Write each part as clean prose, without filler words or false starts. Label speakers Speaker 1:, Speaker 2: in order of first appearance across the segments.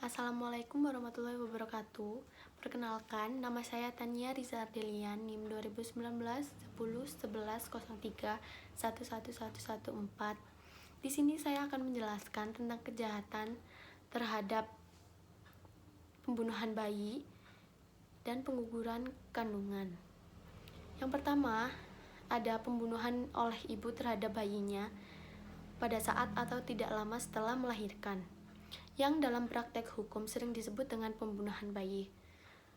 Speaker 1: Assalamualaikum warahmatullahi wabarakatuh. Perkenalkan, nama saya Tania Riza Ardelian, NIM 2019 10 11 03 11114. Di sini saya akan menjelaskan tentang kejahatan terhadap pembunuhan bayi dan pengguguran kandungan. Yang pertama, ada pembunuhan oleh ibu terhadap bayinya pada saat atau tidak lama setelah melahirkan, yang dalam praktek hukum sering disebut dengan pembunuhan bayi.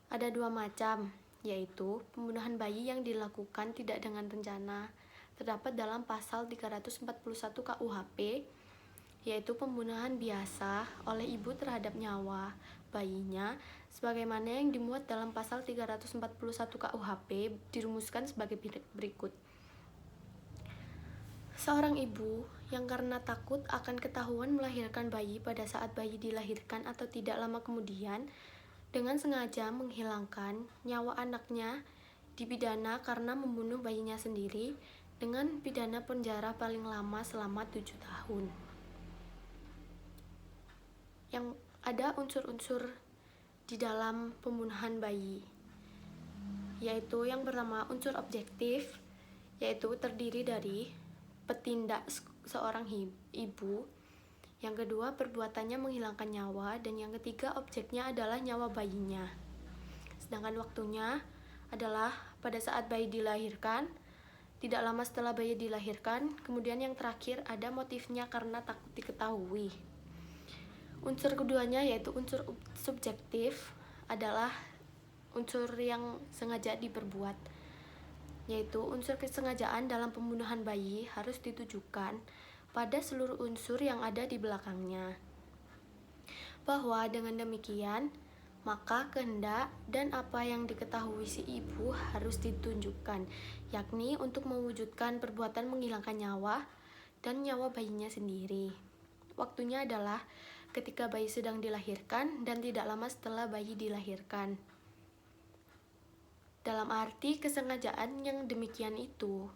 Speaker 1: Ada dua macam, yaitu pembunuhan bayi yang dilakukan tidak dengan rencana, terdapat dalam pasal 341 KUHP, yaitu pembunuhan biasa oleh ibu terhadap nyawa bayinya, sebagaimana yang dimuat dalam pasal 341 KUHP dirumuskan sebagai berikut. Seorang ibu yang karena takut akan ketahuan melahirkan bayi pada saat bayi dilahirkan atau tidak lama kemudian, dengan sengaja menghilangkan nyawa anaknya dipidana karena membunuh bayinya sendiri dengan pidana penjara paling lama selama 7 tahun. Yang ada unsur-unsur di dalam pembunuhan bayi, yaitu yang pertama unsur objektif, yaitu terdiri dari petindak seorang ibu, yang kedua perbuatannya menghilangkan nyawa, dan yang ketiga objeknya adalah nyawa bayinya. Sedangkan waktunya adalah pada saat bayi dilahirkan, tidak lama setelah bayi dilahirkan, kemudian yang terakhir ada motifnya karena takut diketahui. Unsur keduanya yaitu unsur subjektif adalah unsur yang sengaja diperbuat, yaitu unsur kesengajaan dalam pembunuhan bayi harus ditujukan pada seluruh unsur yang ada di belakangnya, bahwa dengan demikian maka kehendak dan apa yang diketahui si ibu harus ditunjukkan, yakni untuk mewujudkan perbuatan menghilangkan nyawa dan nyawa bayinya sendiri. Waktunya adalah ketika bayi sedang dilahirkan dan tidak lama setelah bayi dilahirkan. Dalam arti kesengajaan yang demikian itu,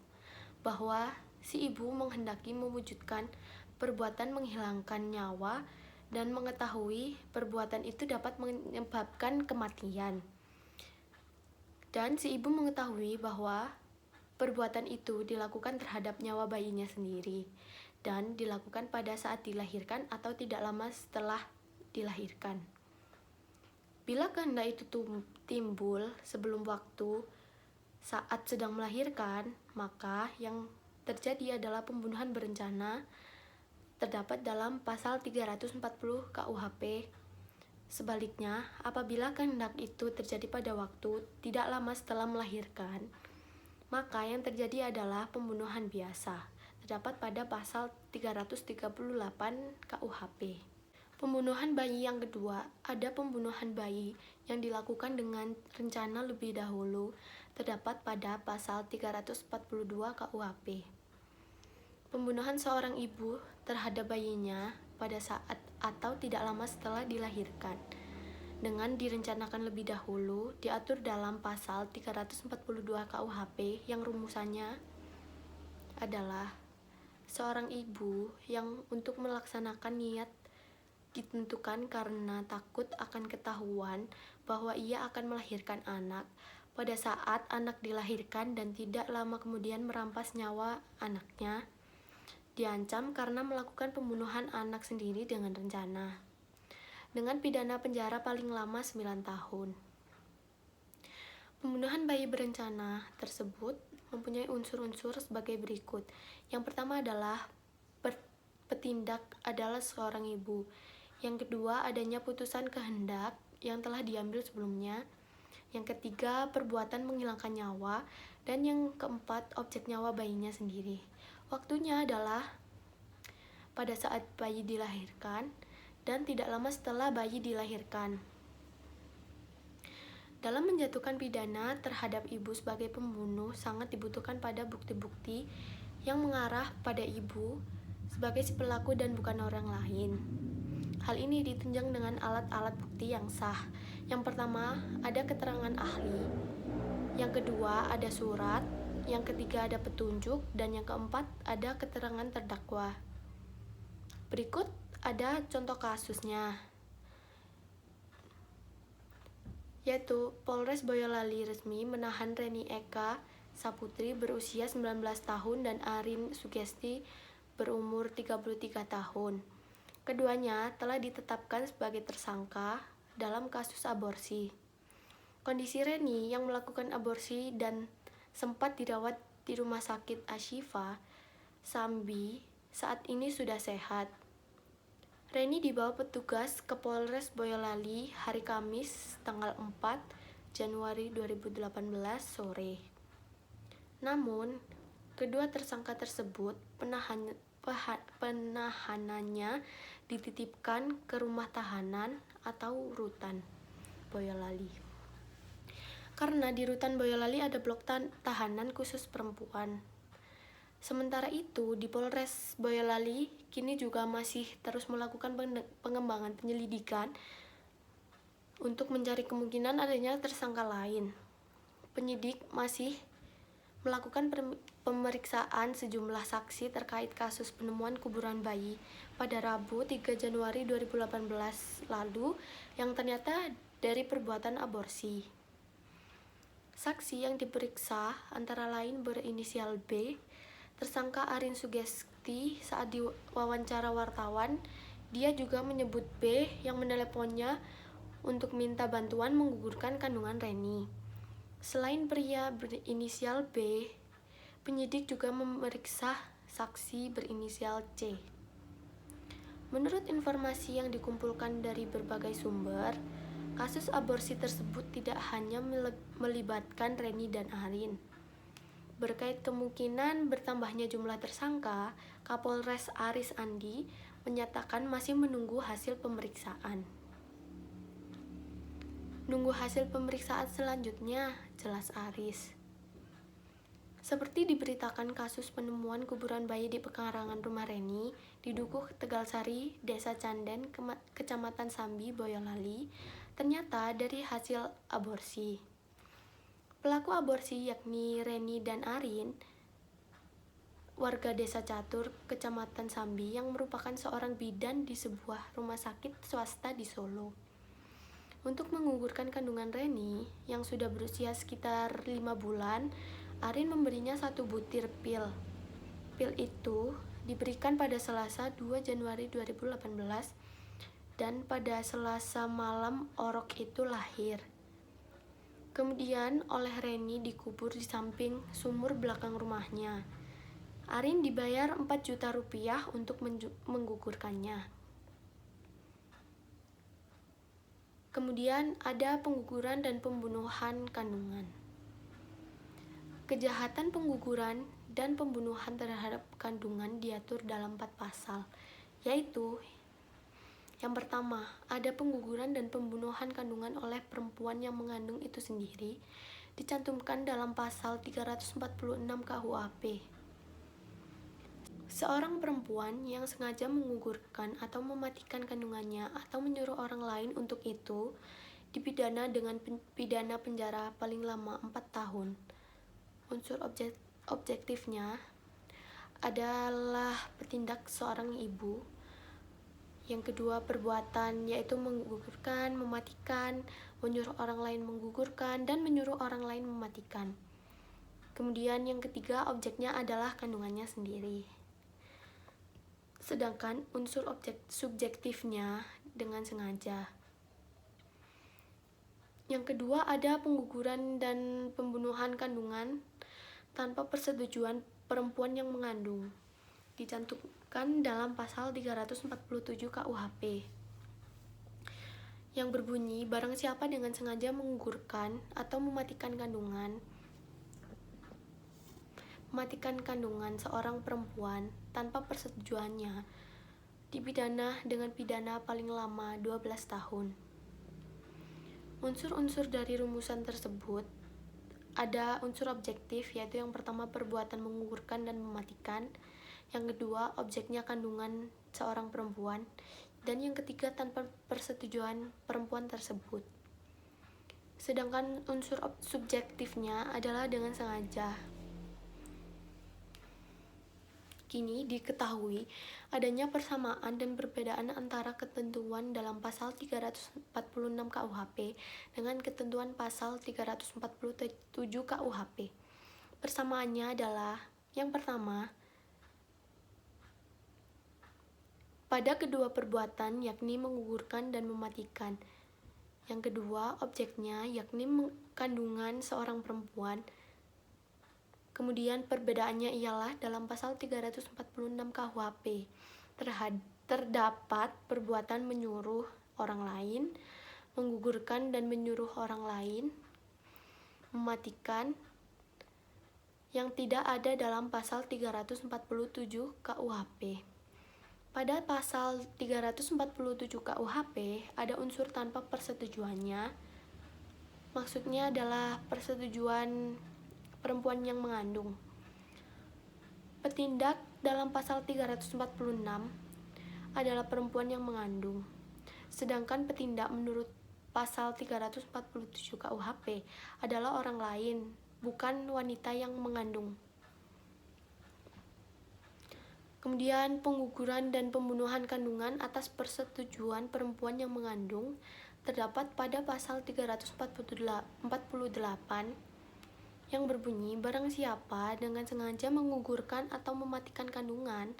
Speaker 1: bahwa si ibu menghendaki mewujudkan perbuatan menghilangkan nyawa dan mengetahui perbuatan itu dapat menyebabkan kematian. Dan si ibu mengetahui bahwa perbuatan itu dilakukan terhadap nyawa bayinya sendiri dan dilakukan pada saat dilahirkan atau tidak lama setelah dilahirkan. Bila kehendak itu timbul sebelum waktu saat sedang melahirkan, maka yang terjadi adalah pembunuhan berencana, terdapat dalam pasal 340 KUHP. Sebaliknya, apabila kehendak itu terjadi pada waktu tidak lama setelah melahirkan, maka yang terjadi adalah pembunuhan biasa, terdapat pada pasal 338 KUHP. Pembunuhan bayi yang kedua, ada pembunuhan bayi yang dilakukan dengan rencana lebih dahulu, terdapat pada pasal 342 KUHP. Pembunuhan seorang ibu terhadap bayinya pada saat atau tidak lama setelah dilahirkan dengan direncanakan lebih dahulu diatur dalam pasal 342 KUHP, yang rumusannya adalah seorang ibu yang untuk melaksanakan niat ditentukan karena takut akan ketahuan bahwa ia akan melahirkan anak pada saat anak dilahirkan dan tidak lama kemudian merampas nyawa anaknya, diancam karena melakukan pembunuhan anak sendiri dengan rencana, dengan pidana penjara paling lama 9 tahun. Pembunuhan bayi berencana tersebut mempunyai unsur-unsur sebagai berikut. Yang pertama adalah petindak adalah seorang ibu. Yang kedua, adanya putusan kehendak yang telah diambil sebelumnya. Yang ketiga, perbuatan menghilangkan nyawa. Dan yang keempat, objek nyawa bayinya sendiri. Waktunya adalah pada saat bayi dilahirkan dan tidak lama setelah bayi dilahirkan. Dalam menjatuhkan pidana terhadap ibu sebagai pembunuh sangat dibutuhkan pada bukti-bukti yang mengarah pada ibu sebagai si pelaku dan bukan orang lain. Hal ini ditunjang dengan alat-alat bukti yang sah. Yang pertama, ada keterangan ahli. Yang kedua, ada surat. Yang ketiga, ada petunjuk. Dan yang keempat, ada keterangan terdakwa. Berikut ada contoh kasusnya. yaitu Polres Boyolali resmi menahan Reni Eka Saputri berusia 19 tahun dan Arin Sugesti berumur 33 tahun. Keduanya telah ditetapkan sebagai tersangka dalam kasus aborsi. Kondisi Reni yang melakukan aborsi dan sempat dirawat di Rumah Sakit Ashifa Sambi saat ini sudah sehat. Reni dibawa petugas ke Polres Boyolali hari Kamis tanggal 4 Januari 2018 sore. Namun, kedua tersangka tersebut penahanannya dititipkan ke rumah tahanan atau rutan Boyolali. Karena di rutan Boyolali ada blok tahanan khusus perempuan. Sementara itu, di Polres Boyolali kini juga masih terus melakukan pengembangan penyelidikan untuk mencari kemungkinan adanya tersangka lain. Penyidik masih melakukan pemeriksaan sejumlah saksi terkait kasus penemuan kuburan bayi pada Rabu 3 Januari 2018 lalu yang ternyata dari perbuatan aborsi. Saksi yang diperiksa antara lain berinisial B, tersangka Arin Sugesti. Saat diwawancara wartawan, dia juga menyebut B yang meneleponnya untuk minta bantuan menggugurkan kandungan Reni. Selain pria berinisial B, penyidik juga memeriksa saksi berinisial C. Menurut informasi yang dikumpulkan dari berbagai sumber, kasus aborsi tersebut tidak hanya melibatkan Reni dan Arin. Berkait kemungkinan bertambahnya jumlah tersangka, Kapolres Aris Andi menyatakan masih menunggu hasil pemeriksaan. Nunggu hasil pemeriksaan selanjutnya, jelas Aris. Seperti diberitakan kasus penemuan kuburan bayi di pekarangan rumah Reni di Dukuh Tegalsari, Desa Canden, Kecamatan Sambi, Boyolali, ternyata dari hasil aborsi. Pelaku aborsi yakni Reni dan Arin, warga Desa Catur, Kecamatan Sambi yang merupakan seorang bidan di sebuah rumah sakit swasta di Solo. Untuk menggugurkan kandungan Reni yang sudah berusia sekitar 5 bulan, Arin memberinya 1 butir pil. Pil itu diberikan pada Selasa 2 Januari 2018 dan pada Selasa malam orok itu lahir. Kemudian oleh Reni dikubur di samping sumur belakang rumahnya. Arin dibayar 4 juta rupiah untuk menggugurkannya. Kemudian ada pengguguran dan pembunuhan kandungan. Kejahatan pengguguran dan pembunuhan terhadap kandungan diatur dalam 4 pasal, yaitu yang pertama, ada pengguguran dan pembunuhan kandungan oleh perempuan yang mengandung itu sendiri, dicantumkan dalam pasal 346 KUHP. Seorang perempuan yang sengaja menggugurkan atau mematikan kandungannya atau menyuruh orang lain untuk itu, dipidana dengan pidana penjara paling lama 4 tahun. Unsur objektifnya adalah bertindak seorang ibu. Yang kedua, perbuatan yaitu menggugurkan, mematikan, menyuruh orang lain menggugurkan, dan menyuruh orang lain mematikan. Kemudian yang ketiga, objeknya adalah kandungannya sendiri. Sedangkan unsur subjektifnya dengan sengaja. Yang kedua, ada pengguguran dan pembunuhan kandungan tanpa persetujuan perempuan yang mengandung, dicantumkan dalam pasal 347 KUHP yang berbunyi barang siapa dengan sengaja menggugurkan atau mematikan kandungan seorang perempuan tanpa persetujuannya dipidana dengan pidana paling lama 12 tahun. Unsur-unsur dari rumusan tersebut ada unsur objektif, yaitu yang pertama perbuatan menggugurkan dan mematikan, yang kedua objeknya kandungan seorang perempuan, dan yang ketiga tanpa persetujuan perempuan tersebut. Sedangkan unsur subjektifnya adalah dengan sengaja. Kini diketahui adanya persamaan dan perbedaan antara ketentuan dalam pasal 346 KUHP dengan ketentuan pasal 347 KUHP. Persamaannya adalah yang pertama, pada kedua perbuatan yakni menggugurkan dan mematikan. Yang kedua, objeknya yakni kandungan seorang perempuan. Kemudian perbedaannya ialah dalam pasal 346 KUHP terdapat perbuatan menyuruh orang lain, menggugurkan dan menyuruh orang lain, mematikan, yang tidak ada dalam pasal 347 KUHP. Pada pasal 347 KUHP ada unsur tanpa persetujuannya. Maksudnya adalah persetujuan perempuan yang mengandung. Petindak dalam pasal 346 adalah perempuan yang mengandung. Sedangkan petindak menurut pasal 347 KUHP adalah orang lain, bukan wanita yang mengandung. Kemudian pengguguran dan pembunuhan kandungan atas persetujuan perempuan yang mengandung terdapat pada pasal 348 yang berbunyi, barang siapa dengan sengaja menggugurkan atau mematikan kandungan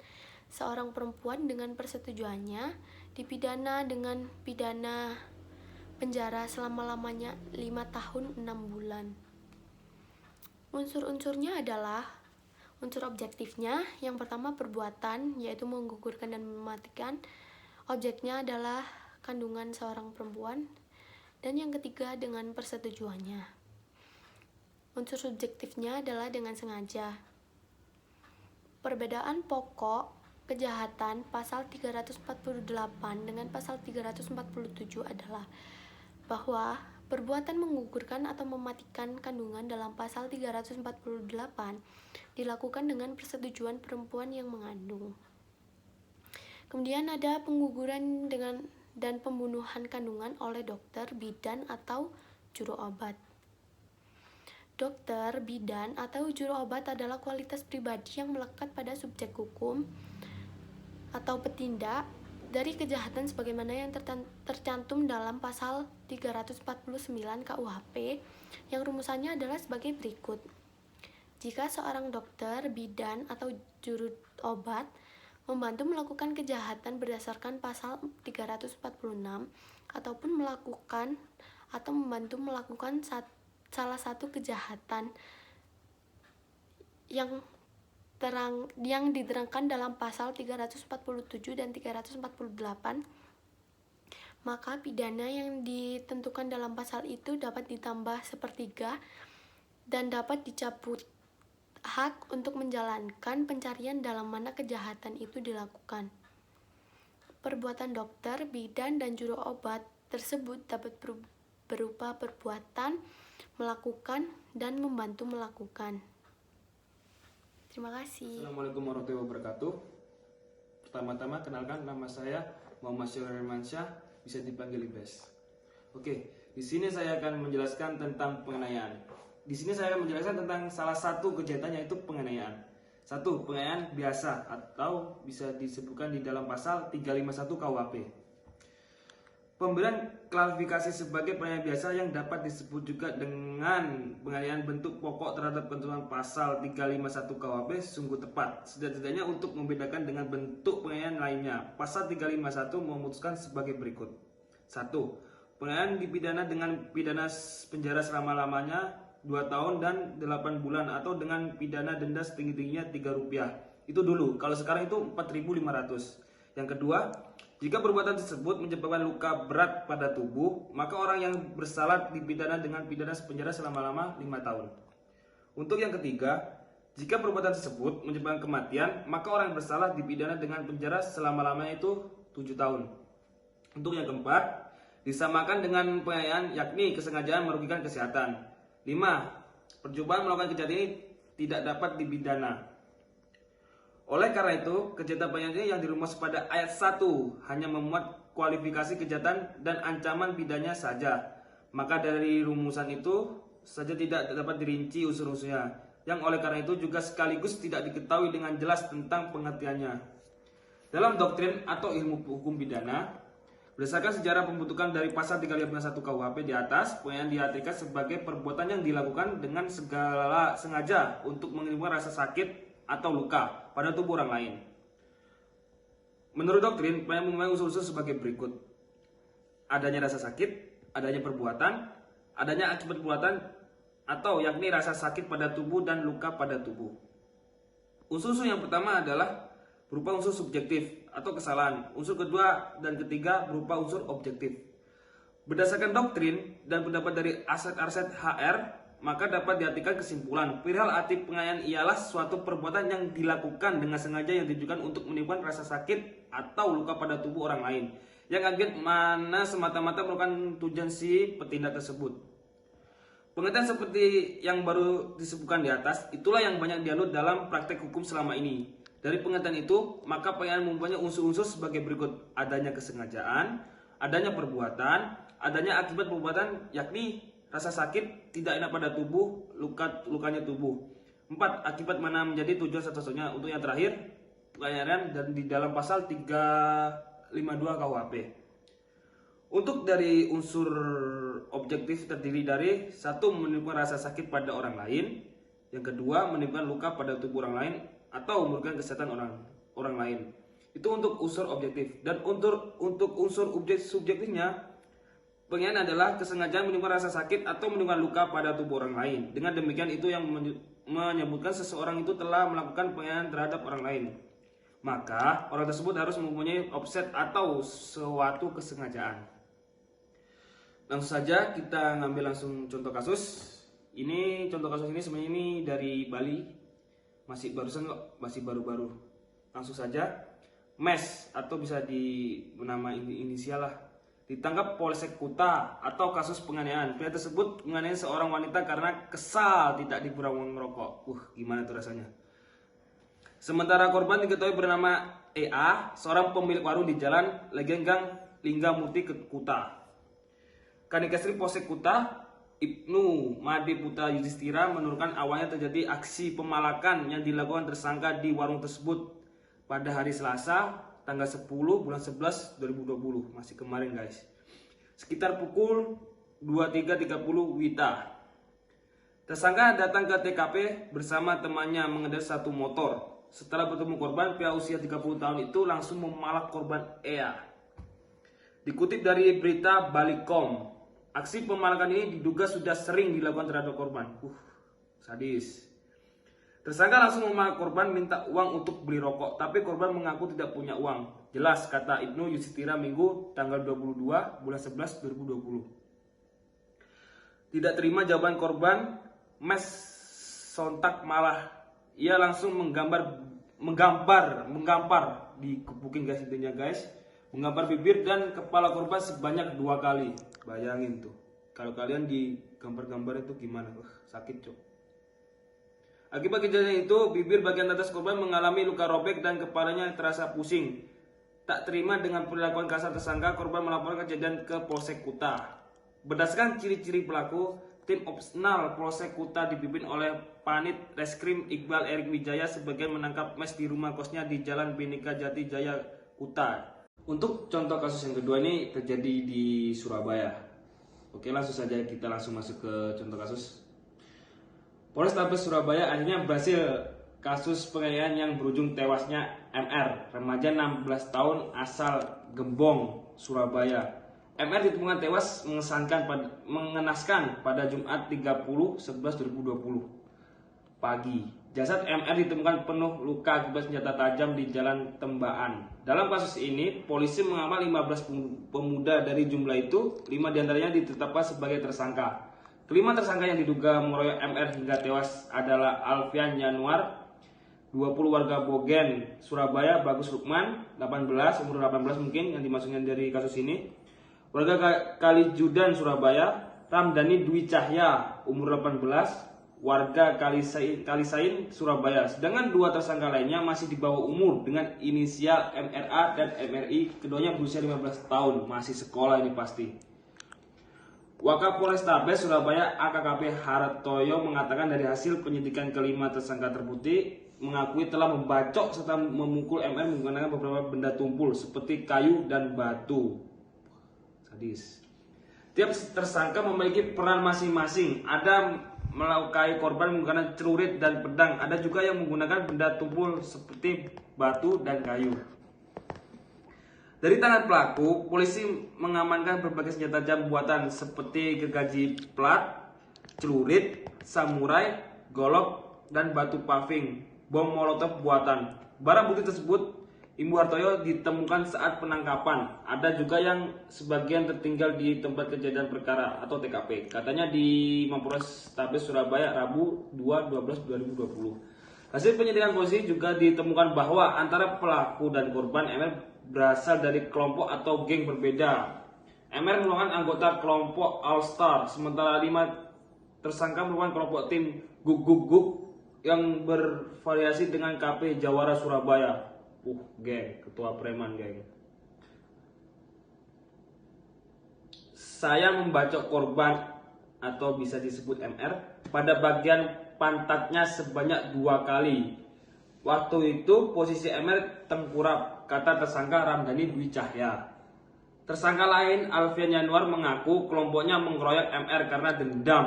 Speaker 1: seorang perempuan dengan persetujuannya dipidana dengan pidana penjara selama-lamanya 5 tahun 6 bulan. Unsur-unsurnya adalah unsur objektifnya, yang pertama perbuatan, yaitu menggugurkan dan mematikan. Objeknya adalah kandungan seorang perempuan. Dan yang ketiga dengan persetujuannya. Unsur subjektifnya adalah dengan sengaja. Perbedaan pokok kejahatan pasal 348 dengan pasal 347 adalah bahwa perbuatan menggugurkan atau mematikan kandungan dalam pasal 348 dilakukan dengan persetujuan perempuan yang mengandung. Kemudian ada pengguguran dan pembunuhan kandungan oleh dokter, bidan, atau juru obat. Dokter, bidan, atau juru obat adalah kualitas pribadi yang melekat pada subjek hukum atau petindak dari kejahatan sebagaimana yang tercantum dalam pasal 349 KUHP yang rumusannya adalah sebagai berikut. Jika seorang dokter, bidan, atau juru obat membantu melakukan kejahatan berdasarkan pasal 346 ataupun melakukan atau membantu melakukan salah satu kejahatan yang diterangkan dalam pasal 347 dan 348, maka pidana yang ditentukan dalam pasal itu dapat ditambah sepertiga dan dapat dicabut hak untuk menjalankan pencarian dalam mana kejahatan itu dilakukan. Perbuatan dokter, bidan, dan juru obat tersebut dapat berupa perbuatan melakukan dan membantu melakukan. Terima kasih.
Speaker 2: Assalamualaikum warahmatullahi wabarakatuh. Pertama-tama kenalkan, nama saya Muhammad Syarul Hermansyah, bisa dipanggil Ibes. Oke, di sini saya akan menjelaskan tentang penganiayaan. Di sini saya akan menjelaskan tentang salah satu kejahatan, yaitu penganiayaan. Satu, penganiayaan biasa atau bisa disebutkan di dalam pasal 351 KUHP. Pemberian klasifikasi sebagai penganiayaan biasa yang dapat disebut juga dengan penganiayaan bentuk pokok terhadap ketentuan pasal 351 KUHP sungguh tepat, setidaknya untuk membedakan dengan bentuk penganiayaan lainnya. Pasal 351 memutuskan sebagai berikut. 1. Penganiayaan dipidana dengan pidana penjara selama-lamanya 2 tahun dan 8 bulan atau dengan pidana denda setinggi-tingginya Rp3. Itu dulu, kalau sekarang itu 4.500. Yang kedua, jika perbuatan tersebut menyebabkan luka berat pada tubuh, maka orang yang bersalah dipidana dengan pidana penjara selama-lama 5 tahun. Untuk yang ketiga, jika perbuatan tersebut menyebabkan kematian, maka orang yang bersalah dipidana dengan penjara selama-lamanya itu 7 tahun. Untuk yang keempat, disamakan dengan penganiayaan, yakni kesengajaan merugikan kesehatan. 5. Percobaan melakukan kejahatan ini tidak dapat dipidana. Oleh karena itu, kejahatan penganiayaan yang dirumus pada ayat 1 hanya memuat kualifikasi kejahatan dan ancaman pidananya saja. Maka dari rumusan itu saja tidak dapat dirinci unsur-unsurnya. yang oleh karena itu juga sekaligus tidak diketahui dengan jelas tentang pengertiannya. Dalam doktrin atau ilmu hukum pidana, berdasarkan sejarah pembentukan dari pasal 351 KUHP di atas, penganiayaan diartikan sebagai perbuatan yang dilakukan dengan segala sengaja untuk menimbulkan rasa sakit atau luka pada tubuh orang lain. Menurut doktrin, penganiayaan mempunyai unsur-unsur sebagai berikut: adanya rasa sakit, adanya perbuatan, adanya akibat perbuatan, atau yakni rasa sakit pada tubuh dan luka pada tubuh. Unsur-unsur yang pertama adalah berupa unsur subjektif atau kesalahan. Unsur kedua dan ketiga berupa unsur objektif. Berdasarkan doktrin dan pendapat dari Arset HR, maka dapat diartikan kesimpulan perihal arti penganiayaan ialah suatu perbuatan yang dilakukan dengan sengaja yang ditujukan untuk menimbulkan rasa sakit atau luka pada tubuh orang lain, yang akibat mana semata-mata merupakan tujuan si petindak tersebut. Pengertian seperti yang baru disebutkan di atas itulah yang banyak dianut dalam praktek hukum selama ini. Dari pengertian itu, maka penganiayaan mempunyai unsur-unsur sebagai berikut: adanya kesengajaan, adanya perbuatan, adanya akibat perbuatan yakni rasa sakit, tidak enak pada tubuh, lukanya tubuh. 4. Akibat mana menjadi tujuan satu-satunya. Untuk yang terakhir, penganiayaan dan di dalam pasal 352 KUHP. Untuk dari unsur objektif terdiri dari: 1. Menimbulkan rasa sakit pada orang lain. Yang kedua, menimbulkan luka pada tubuh orang lain atau merugikan kesehatan orang lain. Itu untuk unsur objektif. Dan untuk unsur subjektifnya, penganiayaan adalah kesengajaan menimbulkan rasa sakit atau menimbulkan luka pada tubuh orang lain. Dengan demikian itu yang menyebutkan seseorang itu telah melakukan penganiayaan terhadap orang lain. Maka orang tersebut harus mempunyai offset atau suatu kesengajaan. Langsung saja kita ngambil langsung contoh kasus. Ini contoh kasus ini sebenarnya ini dari Bali, masih barusan kok, masih baru-baru. Langsung saja, Mes atau bisa di nama inisial lah, ditangkap Polsek Kuta atau kasus penganiayaan. Pria tersebut menganiaya seorang wanita karena kesal tidak diberi uang merokok. Gimana tuh rasanya? Sementara korban diketahui bernama EA, seorang pemilik warung di Jalan Legenggang Linggamurti Kuta. Kanikesri Polsek Kuta, Ibnu Made Putra Yudhistira menurunkan awalnya terjadi aksi pemalakan yang dilakukan tersangka di warung tersebut pada hari Selasa tanggal 10 bulan 11 2020, masih kemarin guys, sekitar pukul 23.30 WITA. Tersangka datang ke TKP bersama temannya mengendarai satu motor. Setelah bertemu korban, pria usia 30 tahun itu langsung memalak korban EA. Dikutip dari berita Balikom, aksi pemalakan ini diduga sudah sering dilakukan terhadap korban. Sadis. Tersangka langsung memalak korban, minta uang untuk beli rokok, tapi korban mengaku tidak punya uang. Jelas, kata Ibnu Yudhistira Minggu tanggal 22 bulan 11 2020. Tidak terima jawaban korban, Mes sontak malah ia langsung menggampar dikepukin guys, intinya guys, menggampar bibir dan kepala korban sebanyak 2 kali. Bayangin tuh, kalau kalian digambar-gambar itu gimana? Sakit cok. Akibat kejadian itu, bibir bagian atas korban mengalami luka robek dan kepalanya terasa pusing. Tak terima dengan perlakuan kasar tersangka, korban melaporkan kejadian ke Polsek Kuta. Berdasarkan ciri-ciri pelaku, tim opsional Polsek Kuta dipimpin oleh Panit Reskrim Iqbal Erik Wijaya sebagai menangkap Mes di rumah kosnya di Jalan Bhinneka Jati Jaya Kuta. Untuk contoh kasus yang kedua ini terjadi di Surabaya. Oke, langsung saja kita langsung masuk ke contoh kasus. Polrestabes Surabaya akhirnya berhasil kasus penganiayaan yang berujung tewasnya MR, remaja 16 tahun asal Gembong, Surabaya. MR ditemukan tewas mengenaskan pada Jumat 30/11/2020 pagi. Jasad MR ditemukan penuh luka akibat senjata tajam di Jalan Tembaan. Dalam kasus ini, polisi mengamal 15 pemuda. Dari jumlah itu, 5 diantaranya ditetapkan sebagai tersangka. Kelima tersangka yang diduga mengeroyok MR hingga tewas adalah Alfian Januar, 20 warga Bogen, Surabaya, Bagus Lukman, 18, umur 18 mungkin yang dimaksudnya dari kasus ini, warga Kalijudan, Surabaya, Ramdhani Dwi Cahya, umur 18, warga Kalisain, Surabaya. Sedangkan 2 tersangka lainnya masih di bawah umur dengan inisial MRA dan MRI, keduanya berusia 15 tahun, masih sekolah ini pasti. Wakapolrestabes Surabaya AKKP Hartoyo mengatakan dari hasil penyidikan kelima tersangka terbukti mengakui telah membacok serta memukul MR menggunakan beberapa benda tumpul seperti kayu dan batu. Sadis. Tiap tersangka memiliki peran masing-masing. Ada melukai korban menggunakan celurit dan pedang. Ada juga yang menggunakan benda tumpul seperti batu dan kayu. Dari tangan pelaku, polisi mengamankan berbagai senjata tajam buatan seperti gergaji plat, celurit, samurai, golok, dan batu paving, bom molotov buatan. Barang bukti tersebut Ibu Hartoyo ditemukan saat penangkapan. Ada juga yang sebagian tertinggal di tempat kejadian perkara atau TKP. Katanya di Mapolrestabes Surabaya Rabu 2/12/2020. Hasil penyelidikan polisi juga ditemukan bahwa antara pelaku dan korban MR berasal dari kelompok atau geng berbeda. MR merupakan anggota kelompok All Star, sementara 5 tersangka merupakan kelompok tim Gug Gug Gug yang bervariasi dengan KP Jawara Surabaya. Geng, ketua preman geng. Saya membacok korban atau bisa disebut MR pada bagian pantatnya sebanyak 2 kali. Waktu itu posisi MR tengkurap, kata tersangka Ramdhani Dwi Cahya. Tersangka lain Alfian Yanuar mengaku kelompoknya mengeroyok MR karena dendam.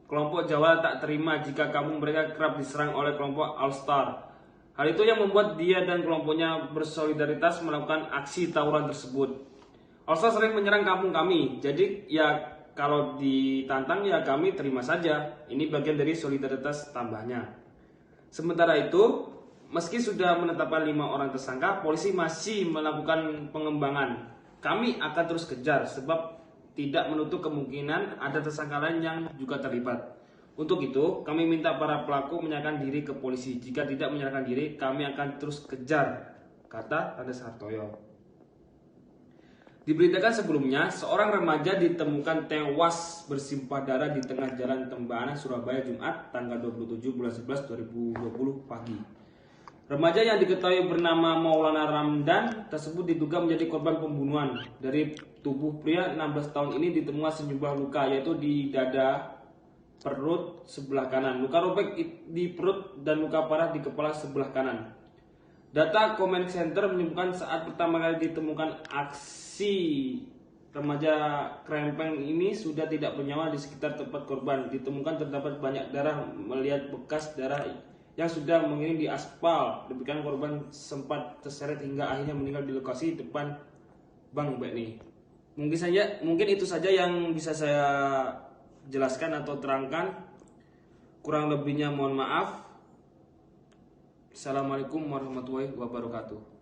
Speaker 2: Kelompok Jawa tak terima jika kampung mereka kerap diserang oleh kelompok All Star. Hal itu yang membuat dia dan kelompoknya bersolidaritas melakukan aksi tawuran tersebut. All Star sering menyerang kampung kami, jadi ya kalau ditantang ya kami terima saja. Ini bagian dari solidaritas tambahnya. Sementara itu, meski sudah menetapkan 5 orang tersangka, polisi masih melakukan pengembangan. Kami akan terus kejar sebab tidak menutup kemungkinan ada tersangka lain yang juga terlibat. Untuk itu, kami minta para pelaku menyerahkan diri ke polisi. Jika tidak menyerahkan diri, kami akan terus kejar, kata Andes Hartoyo. Diberitakan sebelumnya, seorang remaja ditemukan tewas bersimpah darah di tengah jalan Tembana, Surabaya, Jumat, tanggal 27 bulan 11 2020 pagi. Remaja yang diketahui bernama Maulana Ramdan tersebut diduga menjadi korban pembunuhan. Dari tubuh pria 16 tahun ini ditemukan sejumlah luka, yaitu di dada, perut sebelah kanan, luka robek di perut, dan luka parah di kepala sebelah kanan. Data Comment Center menyebutkan saat pertama kali ditemukan aksi remaja krempeng ini sudah tidak bernyawa di sekitar tempat korban. Ditemukan terdapat banyak darah, melihat bekas darah yang sudah mengiring di aspal. Demikian korban sempat terseret hingga akhirnya meninggal di lokasi depan Bank BNI. Mungkin itu saja yang bisa saya jelaskan atau terangkan. Kurang lebihnya mohon maaf. Assalamualaikum warahmatullahi wabarakatuh.